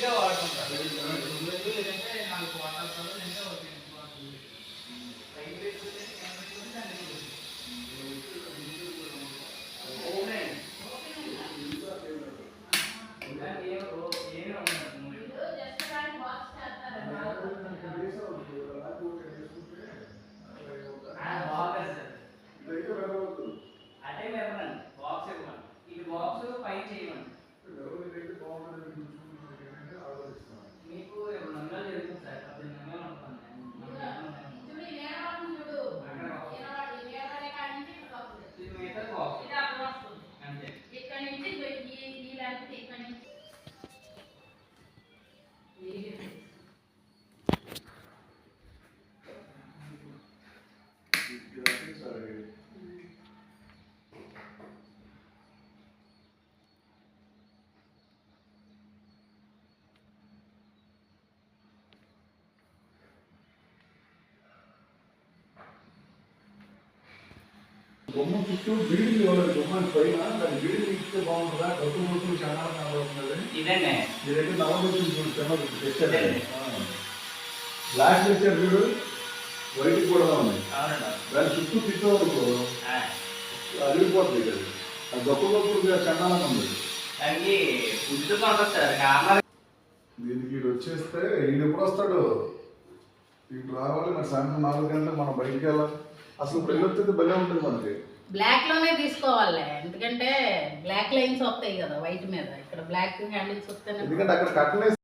ఇదే వాడుకుంటారు. లేదంటే 4 క్వార్టర్స్ లేదంటే ఒక 10 క్వార్టర్స్. రైట్ వేసుకుంటే అదే వెళ్ళండి బాక్స్ ఇవ్వండి. ఇది బాక్స్ పైన చేయమండి. మీకు 2 నెలలు జరుగుతుంది సార్. 18 నెలలు ఉంటుంది. అంతే ఇక్కడ నుంచి ఈ లెంత్ ఇక్కడ నుంచి బొమ్మ చుట్టూ బిల్డింగ్ ఇవ్వలేదు. బొమ్మ పైన దాని బిల్డింగ్ ఇస్తే బాగుంటుందా? డబ్బు మొత్తం చాలా కనబడుతుంది. ఇదండి మీ దగ్గర నవ్వుతుంది తెచ్చారు. బ్లాక్ తెచ్చారు చూడు, వైట్ కూడా ఉంది. దాని చుట్టూ తిట్టవరకు అరిగిపోతుంది కదా. ఆ గొప్ప చండాలంగా ఉంది. దానికి ఉద్యోగం సార్. దీనికి వీడు వచ్చేస్తే వీడు ఎప్పుడు వస్తాడు? వీడు రావాలి. మరి సాయంత్రం 4 గంటలకు మనం బయటికి వెళ్ళాలి. అసలు ఇప్పుడు వెళ్ళొస్తుంది భలే ఉంటుంది మనకి. బ్లాక్ లోనే తీసుకోవాలి, ఎందుకంటే బ్లాక్ లైన్స్ వస్తాయి కదా వైట్ మీద. ఇక్కడ బ్లాక్ హ్యాండిల్స్ వస్తాయి. ఎందుకంటే అక్కడ కట్టలేసి